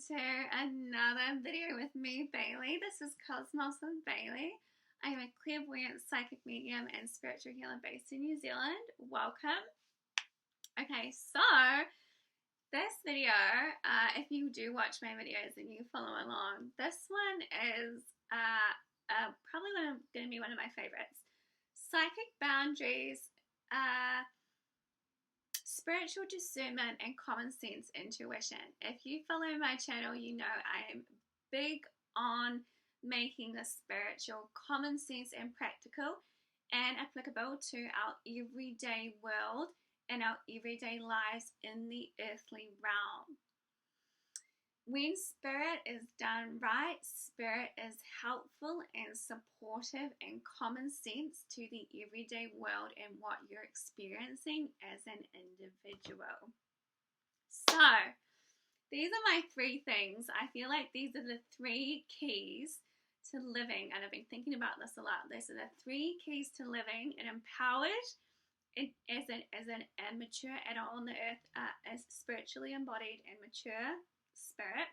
to another video with me, Bailey. This is Cosmos and Bailey. I am a clairvoyant, psychic medium, and spiritual healer based in New Zealand. Welcome. Okay, so this video, if you do watch my videos and you follow along, this one is probably going to be one of my favorites. Psychic boundaries, spiritual discernment, and common sense intuition. If you follow my channel, you know I am big on making the spiritual common sense and practical and applicable to our everyday world and our everyday lives in the earthly realm. When spirit is done right, spirit is helpful and supportive and common sense to the everyday world and what you're experiencing as an individual. So, these are my three things. I feel like these are the three keys to living, and I've been thinking about this a lot. These are the three keys to living an empowered, as an immature adult on the earth, as spiritually embodied and mature spirit.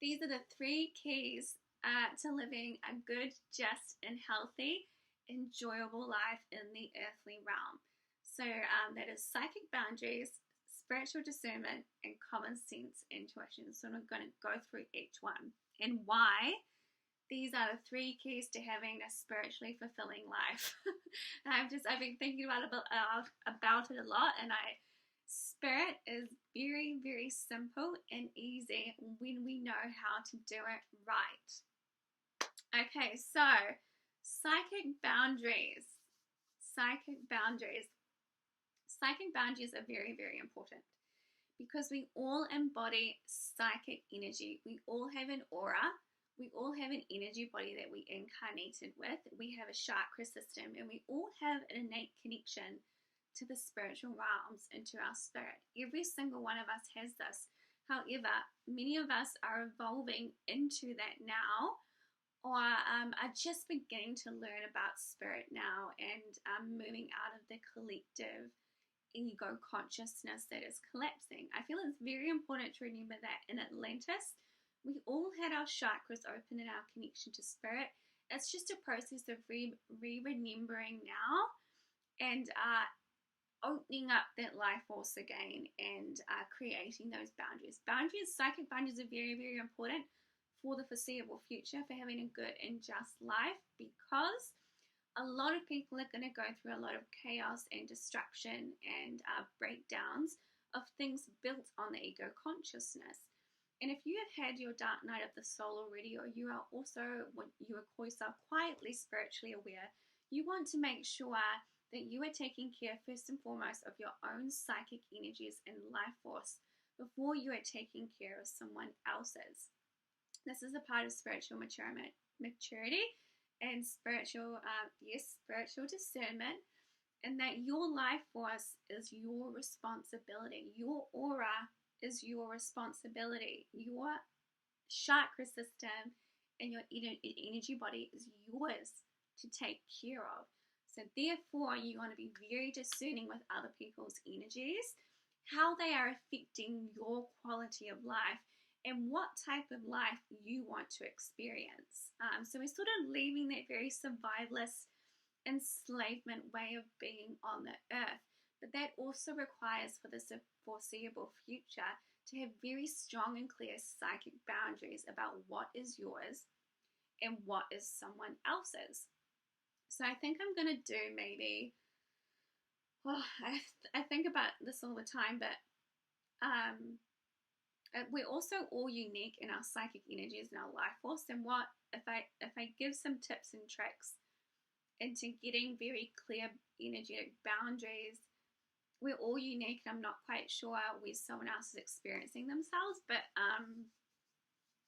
These are the three keys to living a good, just, and healthy, enjoyable life in the earthly realm. So that is psychic boundaries, spiritual discernment, and common sense intuition. So I'm going to go through each one and why these are the three keys to having a spiritually fulfilling life. I've been thinking about it a lot, and spirit is very, very simple and easy when we know how to do it right. Okay, so psychic boundaries. Psychic boundaries are very, very important because we all embody psychic energy. We all have an aura. We all have an energy body that we incarnated with. We have a chakra system, and we all have an innate connection to the spiritual realms and to our spirit. Every single one of us has this. However, many of us are evolving into that now, or are just beginning to learn about spirit now and moving out of the collective ego consciousness that is collapsing. I feel it's very important to remember that in Atlantis, we all had our chakras open in our connection to spirit. It's just a process of remembering now and opening up that life force again and creating those boundaries. Psychic boundaries are very, very important for the foreseeable future for having a good and just life, because a lot of people are going to go through a lot of chaos and destruction and breakdowns of things built on the ego consciousness. And if you have had your dark night of the soul already, or you are also, when you are call yourself quietly spiritually aware, you want to make sure that you are taking care first and foremost of your own psychic energies and life force before you are taking care of someone else's. This is a part of spiritual maturity and spiritual discernment, and that your life force is your responsibility. Your aura is your responsibility. Your chakra system and your energy body is yours to take care of. So therefore, you want to be very discerning with other people's energies, how they are affecting your quality of life, and what type of life you want to experience. So we're sort of leaving that very survivalist enslavement way of being on the earth. But that also requires for the foreseeable future to have very strong and clear psychic boundaries about what is yours and what is someone else's. So I think I'm going to do maybe, I think about this all the time, but we're also all unique in our psychic energies and our life force. And what if I give some tips and tricks into getting very clear energetic boundaries? We're all unique, and I'm not quite sure where someone else is experiencing themselves, but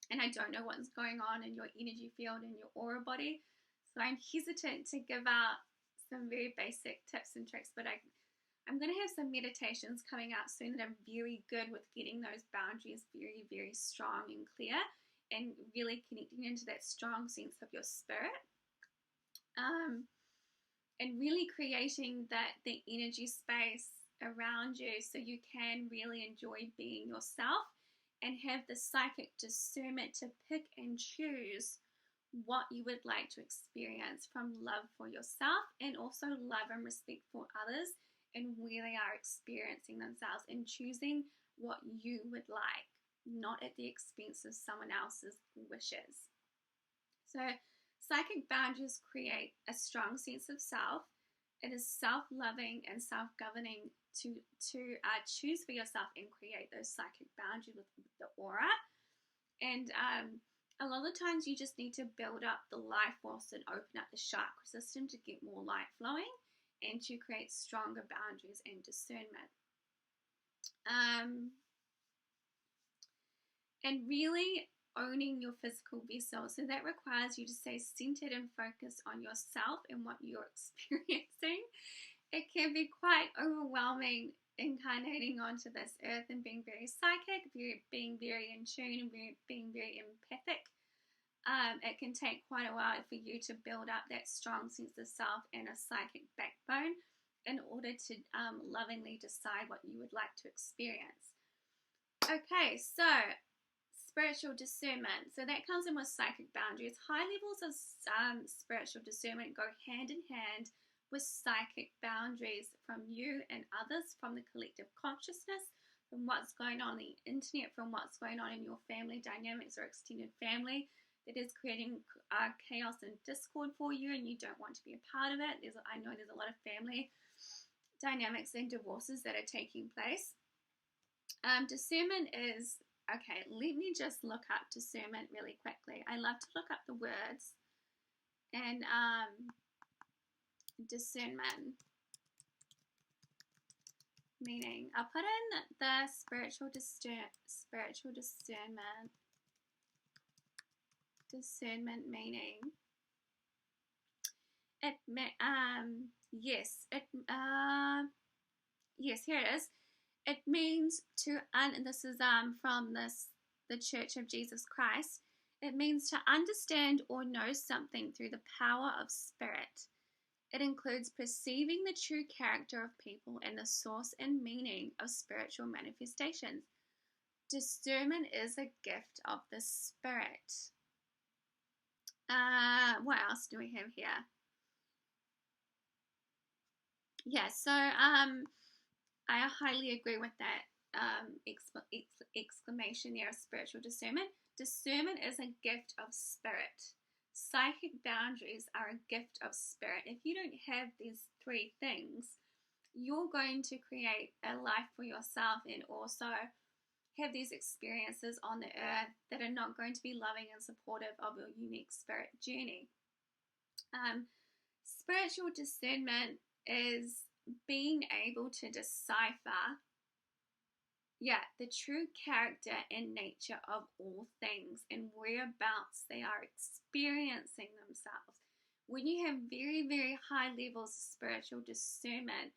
and I don't know what's going on in your energy field and your aura body, so I'm hesitant to give out some very basic tips and tricks. But I'm going to have some meditations coming out soon that are very good with getting those boundaries very, very strong and clear, and really connecting into that strong sense of your spirit. And really creating the energy space around you so you can really enjoy being yourself and have the psychic discernment to pick and choose what you would like to experience from love for yourself and also love and respect for others and where they are experiencing themselves, and choosing what you would like, not at the expense of someone else's wishes. So psychic boundaries create a strong sense of self. It is self-loving and self-governing to choose for yourself and create those psychic boundaries with the aura. And a lot of the times you just need to build up the life force and open up the chakra system to get more light flowing and to create stronger boundaries and discernment. And really owning your physical vessel. So that requires you to stay centered and focused on yourself and what you're experiencing. It can be quite overwhelming incarnating onto this earth and being very psychic, being very in tune, and being very empathic. It can take quite a while for you to build up that strong sense of self and a psychic backbone in order to lovingly decide what you would like to experience. Okay, so spiritual discernment. So that comes in with psychic boundaries. High levels of spiritual discernment go hand in hand with psychic boundaries from you and others, from the collective consciousness, from what's going on the internet, from what's going on in your family dynamics or extended family that is creating chaos and discord for you, and you don't want to be a part of it. I know there's a lot of family dynamics and divorces that are taking place. Discernment is, okay, let me just look up discernment really quickly. I love to look up the words. And discernment meaning. I'll put in the spiritual discernment meaning. Yes, here it is. It means to, and this is from the Church of Jesus Christ. It means to understand or know something through the power of spirit. It includes perceiving the true character of people and the source and meaning of spiritual manifestations. Discernment is a gift of the spirit. What else do we have here? Yeah, so I highly agree with that exclamation there of spiritual discernment. Discernment is a gift of spirit. Psychic boundaries are a gift of spirit. If you don't have these three things, you're going to create a life for yourself and also have these experiences on the earth that are not going to be loving and supportive of your unique spirit journey. Spiritual discernment is being able to decipher the true character and nature of all things and whereabouts they are experiencing themselves. When you have very, very high levels of spiritual discernment,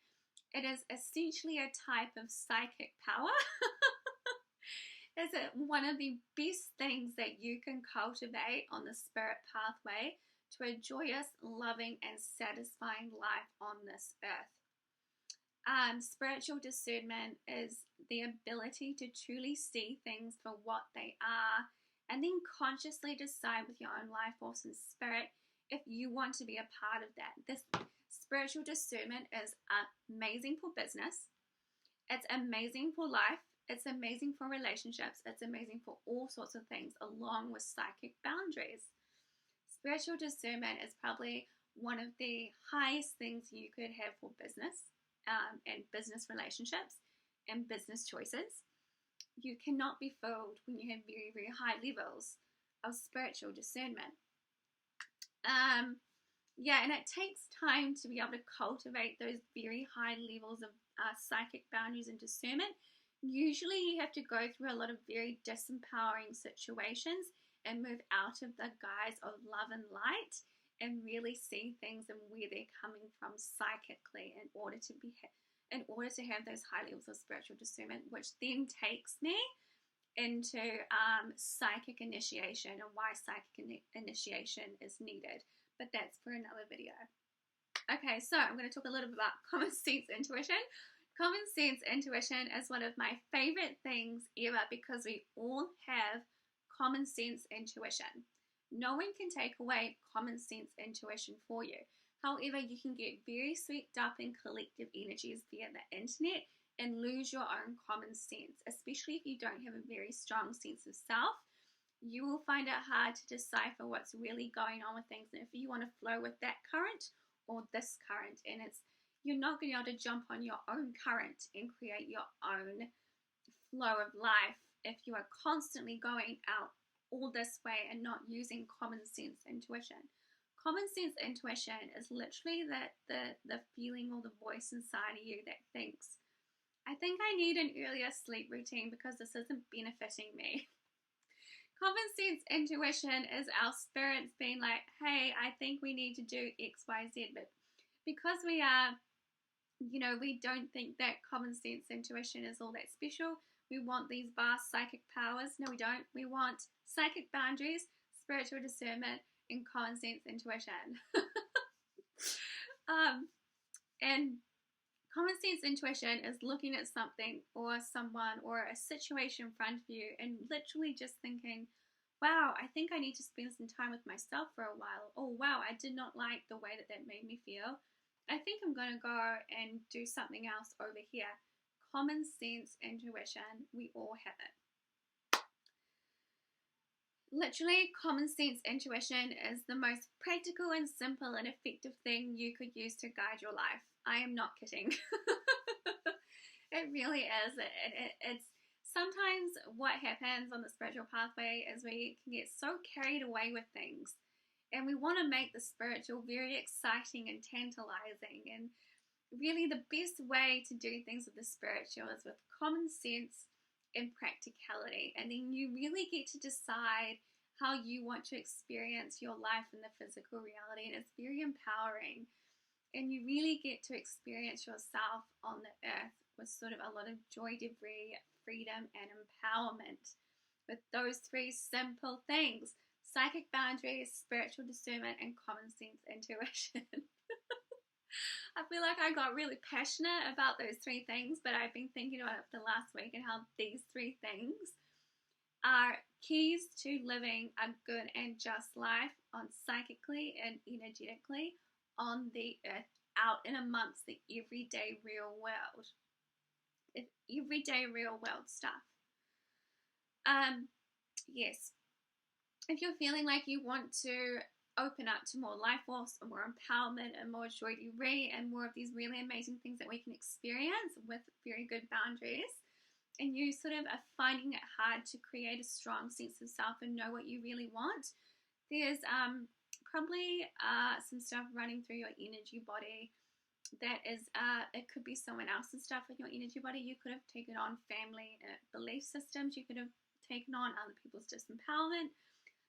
it is essentially a type of psychic power. It's one of the best things that you can cultivate on the spirit pathway to a joyous, loving, and satisfying life on this earth. Spiritual discernment is the ability to truly see things for what they are and then consciously decide with your own life force and spirit if you want to be a part of that. This spiritual discernment is amazing for business. It's amazing for life. It's amazing for relationships. It's amazing for all sorts of things, along with psychic boundaries. Spiritual discernment is probably one of the highest things you could have for business and business relationships and business choices. You cannot be fooled when you have very, very high levels of spiritual discernment. And it takes time to be able to cultivate those very high levels of psychic boundaries and discernment. Usually you have to go through a lot of very disempowering situations and move out of the guise of love and light and really see things and where they're coming from psychically in order to have those high levels of spiritual discernment, which then takes me into psychic initiation and why psychic initiation is needed. But that's for another video. Okay, so I'm going to talk a little bit about common sense intuition. Common sense intuition is one of my favorite things ever because we all have common sense intuition. No one can take away common sense intuition for you. However, you can get very swept up in collective energies via the internet and lose your own common sense, especially if you don't have a very strong sense of self. You will find it hard to decipher what's really going on with things and if you want to flow with that current or this current, and you're not going to be able to jump on your own current and create your own flow of life if you are constantly going out all this way and not using common sense intuition. Common sense intuition is literally the feeling or the voice inside of you that thinks, I think I need an earlier sleep routine because this isn't benefiting me. Common sense intuition is our spirits being like, hey, I think we need to do X, Y, Z, but because we are, we don't think that common sense intuition is all that special. We want these vast psychic powers. No, we don't. We want psychic boundaries, spiritual discernment, and common sense intuition. And common sense intuition is looking at something or someone or a situation in front of you and literally just thinking, wow, I think I need to spend some time with myself for a while. Oh, wow, I did not like the way that made me feel. I think I'm going to go and do something else over here. Common sense intuition, we all have it. Literally, common sense intuition is the most practical and simple and effective thing you could use to guide your life. I am not kidding. It really is. It's sometimes what happens on the spiritual pathway is we can get so carried away with things. And we want to make the spiritual very exciting and tantalizing. And really the best way to do things with the spiritual is with common sense and practicality. And then you really get to decide how you want to experience your life in the physical reality. And it's very empowering. And you really get to experience yourself on the earth with sort of a lot of joy, debris, freedom, and empowerment with those three simple things. Psychic boundaries, spiritual discernment, and common sense intuition. I feel like I got really passionate about those three things, but I've been thinking about it for the last week and how these three things are keys to living a good and just life on psychically and energetically on the earth, out and amongst the everyday real world. Everyday real world stuff. Yes. If you're feeling like you want to open up to more life force and more empowerment and more joy to re and more of these really amazing things that we can experience with very good boundaries, and you sort of are finding it hard to create a strong sense of self and know what you really want, there's probably some stuff running through your energy body that is, it could be someone else's stuff in your energy body. You could have taken on family belief systems. You could have taken on other people's disempowerment.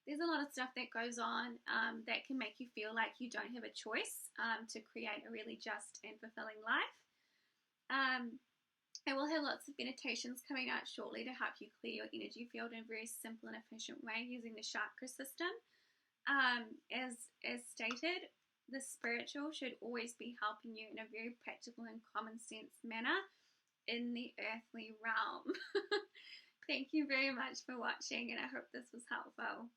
There's a lot of stuff that goes on that can make you feel like you don't have a choice to create a really just and fulfilling life. I will have lots of meditations coming out shortly to help you clear your energy field in a very simple and efficient way using the chakra system. As stated, the spiritual should always be helping you in a very practical and common sense manner in the earthly realm. Thank you very much for watching, and I hope this was helpful.